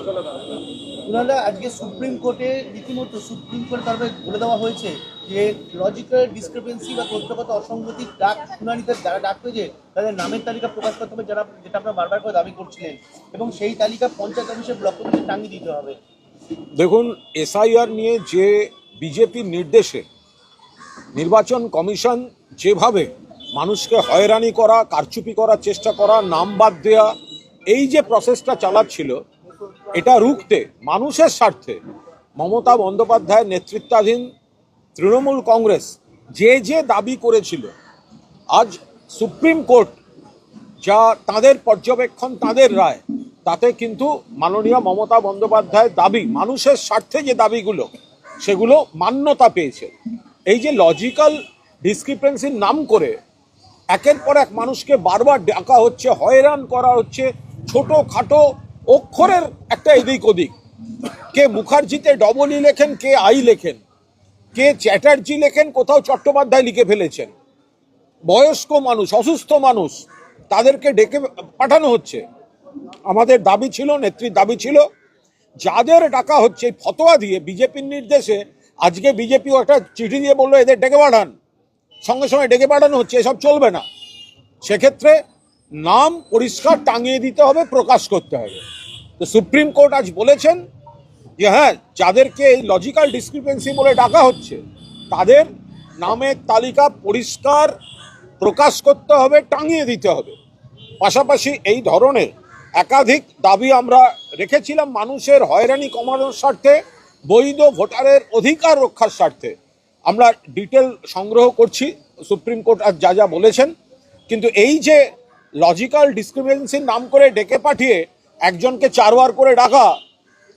ওনারা আজকে সুপ্রিম কোর্টে রীতিমতো সুপ্রিম কোর্ট তারপরে বলে দেওয়া হয়েছে যে লজিক্যাল ডিসক্রিপেন্সি বা তথ্যগত অসঙ্গতির ডাক শুনানিতে যারা ডাক পেয়েছে তাদের নামের তালিকা প্রকাশ করতে হবে, যারা যেটা আপনারা বারবার করে দাবি করছিলেন, এবং সেই তালিকা পঞ্চায়েত অফিসে ব্লক অফিসে টাঙিয়ে দিতে হবে। দেখুন, এসআইআর নিয়ে যে বিজেপির নির্দেশে নির্বাচন কমিশন যেভাবে মানুষকে হয়রানি করা, কারচুপি করার চেষ্টা করা, নাম বাদ দেওয়া, এই যে প্রসেসটা চালাচ্ছিল, এটা রুখতে মানুষের স্বার্থে মমতা বন্দ্যোপাধ্যায়ের নেতৃত্বাধীন তৃণমূল কংগ্রেস যে যে দাবি করেছিল, আজ সুপ্রিম কোর্ট যা তাদের পর্যবেক্ষণ, তাদের রায়, তাতে কিন্তু মাননীয় মমতা বন্দ্যোপাধ্যায়ের দাবি, মানুষের স্বার্থে যে দাবিগুলো, সেগুলো মান্যতা পেয়েছে। এই যে লজিক্যাল ডিসক্রিপেন্সির নাম করে একের পর এক মানুষকে বারবার ডাকা হচ্ছে, হয়রান করা হচ্ছে, ছোটোখাটো অক্ষরের একটা এদিক ওদিক, কে মুখার্জিতে ডবল ই লেখেন, কে আই লেখেন, কে চ্যাটার্জি লেখেন, কোথাও চট্টোপাধ্যায় লিখে ফেলেছেন, বয়স্ক মানুষ, অসুস্থ মানুষ, তাদেরকে ডেকে পাঠানো হচ্ছে। আমাদের দাবি ছিল, নেত্রীর দাবি ছিল, যাদের ডাকা হচ্ছে ফতোয়া দিয়ে বিজেপির নির্দেশে, আজকে বিজেপিও একটা চিঠি দিয়ে বললো এদের ডেকে পাঠান, সঙ্গে সঙ্গে ডেকে পাঠানো হচ্ছে, এসব চলবে না। সেক্ষেত্রে নাম পরিষ্কার টাঙিয়ে দিতে হবে, প্রকাশ করতে হবে। তো সুপ্রিম কোর্ট আজ বলেছেন যে হ্যাঁ, যাদেরকে এই লজিক্যাল ডিসক্রিপেন্সি বলে ডাকা হচ্ছে, তাদের নামের তালিকা পরিষ্কার প্রকাশ করতে হবে, টাঙিয়ে দিতে হবে। পাশাপাশি এই ধরনের একাধিক দাবি আমরা রেখেছিলাম মানুষের হয়রানি কমানোর স্বার্থে, বৈধ ভোটারের অধিকার রক্ষার স্বার্থে। আমরা ডিটেল সংগ্রহ করছি, সুপ্রিম কোর্ট আজ যা যা বলেছেন। কিন্তু এই যে লজিক্যাল ডিসক্রিপেন্সির নাম করে ডেকে পাঠিয়ে একজনকে 4 বার করে ডাকা,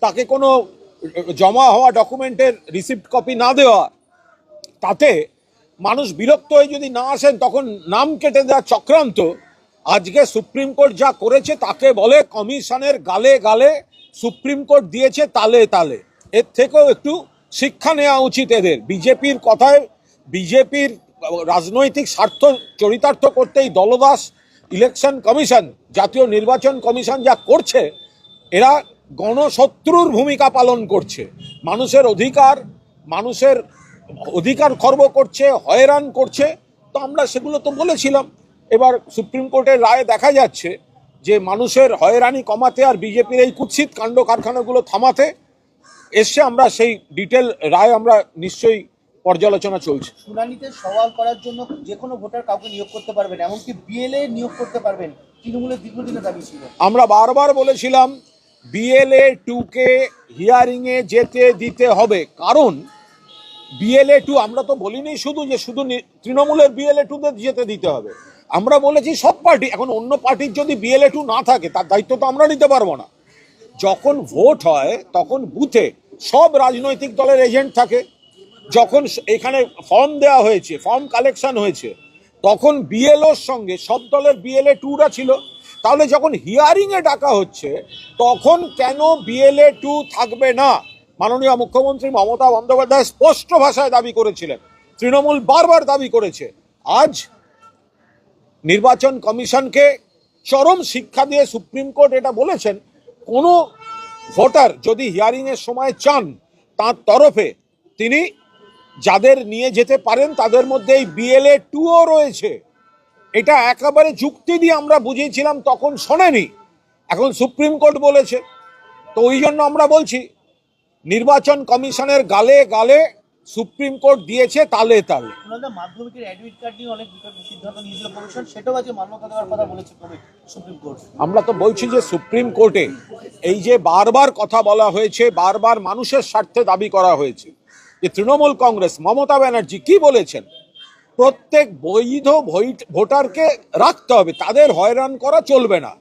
তাকে কোনো জমা হওয়া ডকুমেন্টের রিসিপ্ট কপি না দেওয়া, তাতে মানুষ বিরক্ত হয়ে যদি না আসেন তখন নাম কেটে দেওয়ার চক্রান্ত, আজকে সুপ্রিম কোর্ট যা করেছে তাকে বলে কমিশনের গালে গালে সুপ্রিম কোর্ট দিয়েছে তালে তালে। এর থেকেও একটু শিক্ষা নেওয়া উচিত এদের। বিজেপির কথায়, বিজেপির রাজনৈতিক স্বার্থ চরিতার্থ করতেই দলদাস ইলেকশন কমিশন, জাতীয় নির্বাচন কমিশন যা করছে, এরা গণশত্রুর ভূমিকা পালন করছে। মানুষের অধিকার খর্ব করছে, হয়রান করছে। তো আমরা সেগুলো তো বলেছিলাম। এবার সুপ্রিম কোর্টের রায়ে দেখা যাচ্ছে যে মানুষের হয়রানি কমাতে আর বিজেপির এই কুৎসিত কাণ্ড কারখানাগুলো থামাতে এসে আমরা সেই ডিটেল রায় আমরা নিশ্চয়ই পর্যালোচনা চলছে। শুনানিতে সওয়াল করার জন্য যে কোনো ভোটার কাউকে নিয়োগ করতে পারবেন, এমনকি বিএলএ নিয়োগ করতে পারবেন, তৃণমূলের দীর্ঘদিনের দাবি ছিল। আমরা বারবার বলেছিলাম বিএলএ 2কে হিয়ারিংয়ে যেতে দিতে হবে, কারণ বিএলএ 2, আমরা তো বলিনি শুধু যে শুধু তৃণমূলের বিএলএ 2দের যেতে দিতে হবে, আমরা বলেছি সব পার্টি। এখন অন্য পার্টির যদি বিএলএ 2 না থাকে, তার দায়িত্ব তো আমরা নিতে পারবো না। যখন ভোট হয় তখন বুথে সব রাজনৈতিক দলের এজেন্ট থাকে। যখন এখানে ফর্ম দেওয়া হয়েছে, ফর্ম কালেকশন হয়েছে, তখন বিএলওর সঙ্গে সব দলের বিএলএ 2রা ছিল। তাহলে যখন হিয়ারিংয়ে ডাকা হচ্ছে, তখন কেন বিএলএ 2 থাকবে না? মাননীয় মুখ্যমন্ত্রী মমতা বন্দ্যোপাধ্যায় স্পষ্ট ভাষায় দাবি করেছিলেন, তৃণমূল বারবার দাবি করেছে। আজ নির্বাচন কমিশনকে চরম শিক্ষা দিয়ে সুপ্রিম কোর্ট এটা বলেছেন, কোনো ভোটার যদি হিয়ারিংয়ের সময় চান, তার তরফে তিনি যাদের নিয়ে যেতে পারেন, তাদের মধ্যে এই বিএলএ 2ও রয়েছে। এটা একেবারে যুক্তি দিয়ে আমরা বুঝিয়েছিলাম, তখন শোনেনি, এখন সুপ্রিম কোর্ট বলেছে। তো ওই জন্য আমরা বলছি, নির্বাচন কমিশনের গালে গালে সুপ্রিম কোর্ট দিয়েছে তালে তালে। মাধ্যমিকের অ্যাডমিট কার্ড নিয়ে অনেক সিদ্ধান্ত নিয়েছিল কমিশন, সেটাও আজকে মান্যতা দেওয়ার কথা বলেছে সুপ্রিম কোর্ট। আমরা তো বলছি যে সুপ্রিম কোর্টে এই যে বারবার কথা বলা হয়েছে, বারবার মানুষের স্বার্থে দাবি করা হয়েছে, যে তৃণমূল কংগ্রেস, মমতা ব্যানার্জি কি বলেছেন, প্রত্যেক বৈধ ভোটারকে রাখতে হবে, তাদের হয়রান করা চলবে না।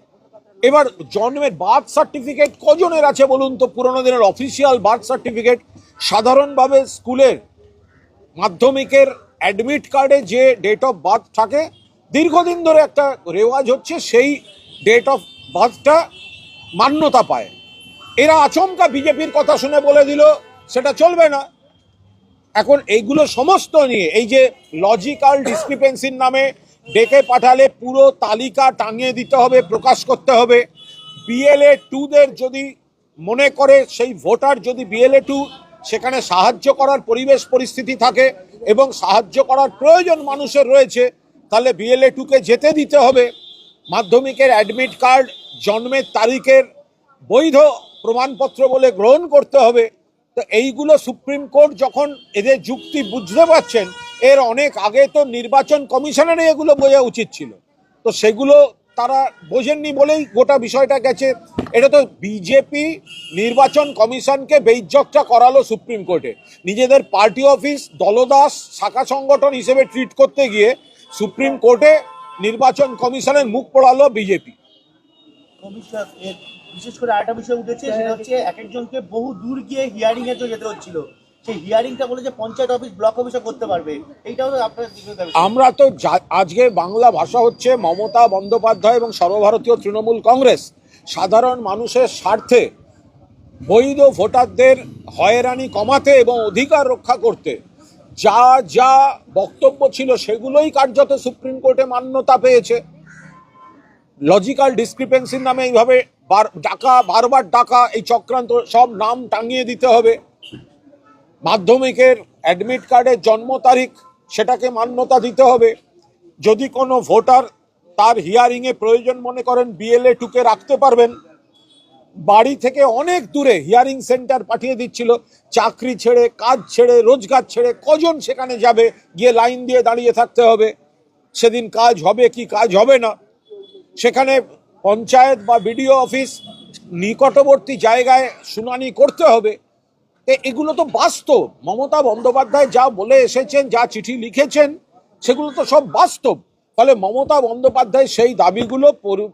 এবার জন্মের বার্থ সার্টিফিকেট কজনের আছে বলুন তো? পুরোনো দিনের অফিসিয়াল বার্থ সার্টিফিকেট, সাধারণভাবে স্কুলের মাধ্যমিকের অ্যাডমিট কার্ডে যে ডেট অফ বার্থ থাকে, দীর্ঘদিন ধরে একটা রেওয়াজ হচ্ছে সেই ডেট অফ বার্থটা মান্যতা পায়। এরা আচমকা বিজেপির কথা শুনে বলে দিল সেটা চলবে না। এখন এইগুলো সমস্ত নিয়ে, এই যে লজিক্যাল ডিসক্রিপেন্সির নামে ডেকে পাঠালে পুরো তালিকা টাঙিয়ে দিতে হবে, প্রকাশ করতে হবে। বিএলএ 2দের যদি মনে করে সেই ভোটার যদি BLA2 সেখানে সাহায্য করার পরিবেশ পরিস্থিতি থাকে এবং সাহায্য করার প্রয়োজন মানুষের রয়েছে, তাহলে BLA2কে যেতে দিতে হবে। মাধ্যমিকের অ্যাডমিট কার্ড জন্মের তারিখের বৈধ প্রমাণপত্র বলে গ্রহণ করতে হবে। তো এইগুলো সুপ্রিম কোর্ট যখন এদের যুক্তি বুঝতে পারছেন, এর অনেক আগে তো নির্বাচন কমিশনেরই এগুলো বোঝা উচিত ছিল, তো সেগুলো তারা বোঝেননি বলেই গোটা বিষয়টা গেছে। এটা তো বিজেপি নির্বাচন কমিশনকে বেইজ্জতটা করালো সুপ্রিম কোর্টে, নিজেদের পার্টি অফিস দলদাস শাখা সংগঠন হিসেবে ট্রিট করতে গিয়ে সুপ্রিম কোর্টে নির্বাচন কমিশনের মুখ পোড়ালো বিজেপি। বিশেষ করে আরেকটা বিষয় উঠেছে, সেটা হচ্ছে এক একজনকে বহু দূর গিয়ে হিয়ারিং এর জন্য যেতে হচ্ছিল। সেই হিয়ারিংটা বলে যে পঞ্চায়েত অফিস ব্লক অফিসে করতে পারবে, এইটাও তো আপনার আমরা তো আজকে বাংলা ভাষা হচ্ছে মমতা বন্দ্যোপাধ্যায় এবং সর্বভারতীয় তৃণমূল কংগ্রেস সাধারণ মানুষের স্বার্থে বৈধ ভোটারদের হয়রানি কমাতে এবং অধিকার রক্ষা করতে যা যা বক্তব্য ছিল সেগুলোই কার্যত সুপ্রিম কোর্টে মান্যতা পেয়েছে। লজিক্যাল ডিসক্রিপেন্সির নামে এইভাবে বারবার ডাকা, এই চক্রান্ত, সব নাম টাঙিয়ে দিতে হবে। মাধ্যমিকের অ্যাডমিট কার্ডের জন্ম তারিখ সেটাকে মান্যতা দিতে হবে। যদি কোনো ভোটার তার হিয়ারিংয়ে প্রয়োজন মনে করেন BLA2কে রাখতে পারবেন। বাড়ি থেকে অনেক দূরে হিয়ারিং সেন্টার পাঠিয়ে দিচ্ছিল, চাকরি ছেড়ে, কাজ ছেড়ে, রোজগার ছেড়ে কজন সেখানে যাবে, গিয়ে লাইন দিয়ে দাঁড়িয়ে থাকতে হবে। সেদিন কাজ হবে কি কাজ হবে না, সেখানে পঞ্চায়েত বা BDO অফিস নিকটবর্তী জায়গায় শুনানি করতে হবে। এগুলো তো বাস্তব। মমতা বন্দ্যোপাধ্যায় যা বলে এসেছেন, যা চিঠি লিখেছেন, সেগুলো তো সব বাস্তব। ফলে মমতা বন্দ্যোপাধ্যায় সেই দাবিগুলো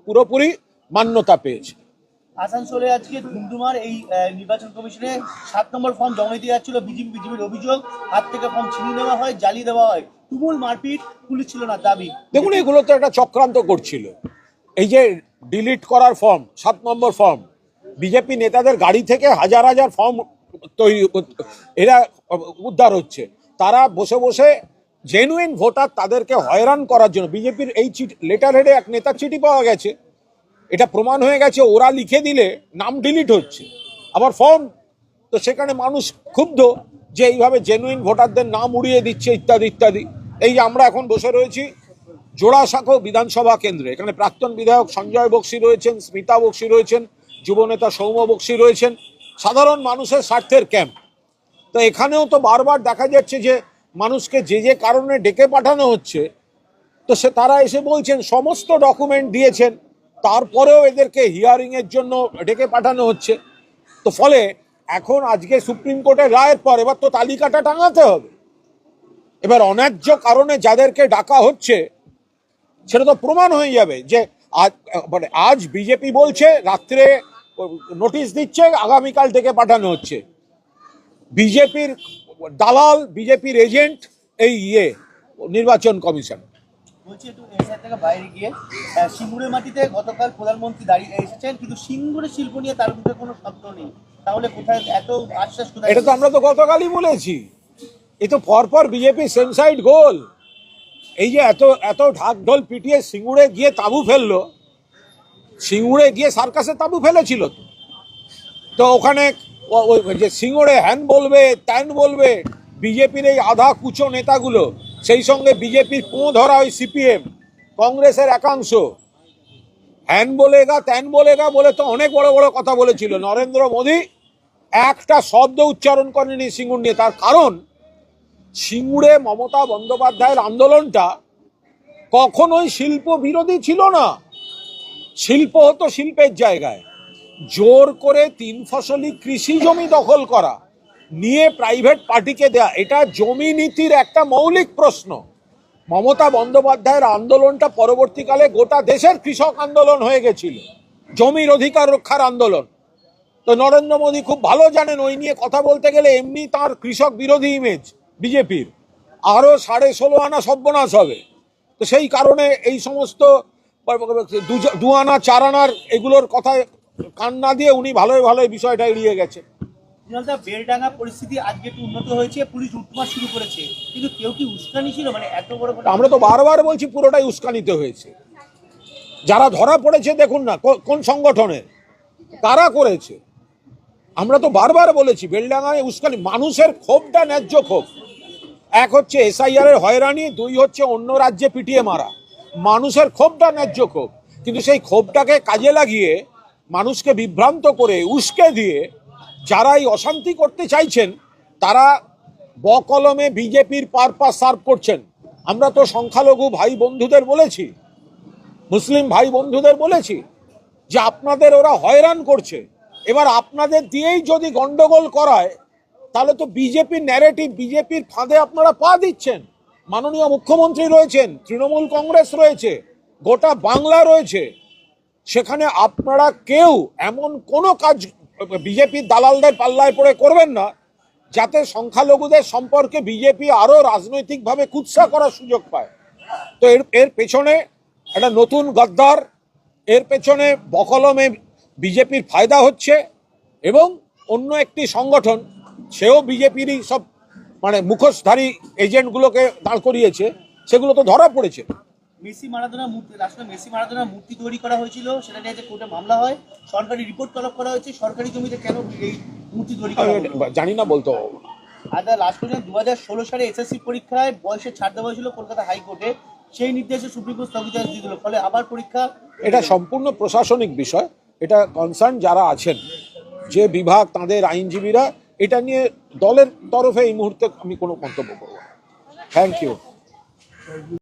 পুরোপুরি মান্যতা পেয়েছে। আসানসোলে আজকে ধুমধুমার এই নির্বাচন কমিশনে 7 নম্বর ফর্ম জমা দিতে যাচ্ছিল বিজেপির অভিযোগ, হাত থেকে ফর্ম ছিনিয়ে নেওয়া হয়, জ্বালিয়ে দেওয়া হয়, তুমুল মারপিট, পুলিশ ছিল না দাবি। দেখুন, এগুলো তো একটা চক্রান্ত করছিল। এই যে ডিলিট করার ফর্ম, 7 নম্বর ফর্ম, বিজেপি নেতাদের গাড়ি থেকে হাজার হাজার ফর্ম তৈরি এরা উদ্ধার হচ্ছে। তারা বসে বসে জেনুইন ভোটার তাদেরকে হয়রান করার জন্য, বিজেপির এই লেটার হেডে এক নেতার চিঠি পাওয়া গেছে, এটা প্রমাণ হয়ে গেছে, ওরা লিখে দিলে নাম ডিলিট হচ্ছে, আবার ফর্ম। তো সেখানে মানুষ ক্ষুব্ধ যে এইভাবে জেনুইন ভোটারদের নাম উড়িয়ে দিচ্ছে ইত্যাদি ইত্যাদি। এই যে আমরা এখন বসে রয়েছি জোড়াসাঁকো বিধানসভা কেন্দ্রে, এখানে প্রাক্তন বিধায়ক সঞ্জয় বক্সি রয়েছেন, স্মিতা বক্সি রয়েছেন, যুবনেতা সৌম্য বক্সি রয়েছেন, সাধারণ মানুষের স্বার্থের ক্যাম্প। তো এখানেও তো বারবার দেখা যাচ্ছে যে মানুষকে যে যে কারণে ডেকে পাঠানো হচ্ছে, তো তারা এসে বলছেন সমস্ত ডকুমেন্ট দিয়েছেন, তারপরেও এদেরকে হিয়ারিংয়ের জন্য ডেকে পাঠানো হচ্ছে। তো ফলে এখন আজকে সুপ্রিম কোর্টের রায়ের পর এবার তো তালিকাটা টাঙাতে হবে। এবার অন্যায্য কারণে যাদেরকে ডাকা হচ্ছে সেটা তো প্রমাণ হয়ে যাবে যে আজ বিজেপি বলছে রাত্রে নোটিশ দিচ্ছে, আগামীকাল থেকে পাঠানো হচ্ছে। বিজেপির দালাল, বিজেপির এজেন্ট এই নির্বাচন কমিশন। বলছি একটু এসআই থেকে বাইরে গিয়ে, সিঙ্গুরের মাটিতে গতকাল প্রধানমন্ত্রী দাঁড়িয়ে এসেছেন, কিন্তু সিঙ্গুরের শিল্প নিয়ে তার মধ্যে কোনো শব্দ নেই। তাহলে কোথায় এত আশ্বাস? এটা তো আমরা তো গতকালই বলেছি, এ তো পরপর বিজেপি সেন্সাইড গোল। এই যে এত এত ঢাক ঢোল পিটিয়ে সিঙ্গুরে গিয়ে তাঁবু ফেললো, সিঙ্গুরে গিয়ে সার্কাসে তাঁবু ফেলেছিল। তো ওখানে যে সিঙ্গুরে হ্যান বলবে, ত্যান বলবে বিজেপির এই আধা কুচো নেতাগুলো, সেই সঙ্গে বিজেপির পো ধরা ওই CPM কংগ্রেসের একাংশ, হ্যান বলেগা ত্যান বলেগা বলে তো অনেক বড় বড় কথা বলেছিল। নরেন্দ্র মোদী একটা শব্দ উচ্চারণ করেনি সিঙ্গুর নিয়ে। তার কারণ সিঙ্গুরে মমতা বন্দ্যোপাধ্যায়ের আন্দোলনটা কখনোই শিল্প বিরোধী ছিল না। শিল্প হতো শিল্পের জায়গায়, জোর করে 3 ফসলি কৃষি জমি দখল করা, নিয়ে প্রাইভেট পার্টিকে দেয়া, এটা জমি নীতির একটা মৌলিক প্রশ্ন। মমতা বন্দ্যোপাধ্যায়ের আন্দোলনটা পরবর্তীকালে গোটা দেশের কৃষক আন্দোলন হয়ে গেছিল, জমির অধিকার রক্ষার আন্দোলন। তো নরেন্দ্র মোদী খুব ভালো জানেন ওই নিয়ে কথা বলতে গেলে এমনি তার কৃষক বিরোধী ইমেজ বিজেপির আরো 16.5 আনা সর্বনাশ হবে। তো সেই কারণে এই সমস্ত 2 আনা 4 আনার এগুলোর কথায় কান না দিয়ে উনি ভালোই ভালোই বিষয়টা এড়িয়ে গেছে। বেলডাঙ্গা পরিস্থিতি আজকে একটু উন্নত হয়েছে, পুলিশ উঠমাস শুরু করেছে, কিন্তু কেউ কি উস্কানি ছিল? মানে এত বড়, আমরা তো বারবার বলছি পুরোটাই উস্কানিতে হয়েছে। যারা ধরা পড়েছে দেখুন না কোন সংগঠনের, কারা করেছে, আমরা তো বারবার বলেছি বেলডাঙ্গায় উস্কানি, মানুষের ক্ষোভটা ন্যায্য ক্ষোভ। এক হচ্ছে এসআইআর এর হয়রানি, দুই হচ্ছে অন্য রাজ্যে পিটিয়ে মারা। মানুষের ক্ষোভটা ন্যায্য ক্ষোভ, কিন্তু সেই ক্ষোভটাকে কাজে লাগিয়ে মানুষকে বিভ্রান্ত করে উস্কে দিয়ে যারা এই অশান্তি করতে চাইছেন তারা বকলমে বিজেপির পারপাস সার্ভ করছেন। আমরা তো সংখ্যালঘু ভাই বন্ধুদের বলেছি, মুসলিম ভাই বন্ধুদের বলেছি যে আপনাদের ওরা হয়রান করছে, এবার আপনাদের দিয়েই যদি গন্ডগোল করায় তাহলে তো বিজেপির ন্যারেটিভ, বিজেপির ফাঁদে আপনারা পা দিচ্ছেন। মাননীয় মুখ্যমন্ত্রী রয়েছেন, তৃণমূল কংগ্রেস রয়েছে, গোটা বাংলা রয়েছে, সেখানে আপনারা কেউ এমন কোনো কাজ বিজেপির দালালদের পাল্লায় পড়ে করবেন না যাতে সংখ্যালঘুদের সম্পর্কে বিজেপি আরো রাজনৈতিকভাবে কুৎসা করার সুযোগ পায়। তো এর পেছনে একটা নতুন গদ্দার, এর পেছনে বকলমে বিজেপির ফায়দা হচ্ছে, এবং অন্য একটি সংগঠন, সেও বিজেপিরই সব মানে মুখোশধারী এজেন্টগুলোকে দাঁড় করিয়েছে, সেগুলো তো ধরা পড়েছে। মেসি মারাদোনার মূর্তি, রাষ্ট্রে মেসি মারাদোনার মূর্তি তৈরি করা হয়েছিল, সেটা নিয়ে যে কোর্টে মামলা হয়, সরকারি রিপোর্ট তলব করা হয়েছে, সরকারি জমিতে কেন এই মূর্তি তৈরি করা হলো? জানি না বলতো। আর লাস্ট পর্যন্ত 2016 সালে এসএসসি পরীক্ষায় বয়সের ছাড় দেওয়া হয়েছিল কলকাতা হাইকোর্টে, সেই নির্দেশে সুপ্রিম কোর্ট স্থগিতাদেশ দিয়ে দিল, ফলে আবার পরীক্ষা। এটা সম্পূর্ণ প্রশাসনিক বিষয়, এটা কনসার্ন যারা আছেন, যে বিভাগ, তাদের আইনজীবীরা, এটা নিয়ে দলের তরফে এই মুহূর্তে আমি কোনো মন্তব্য করব না। Thank you.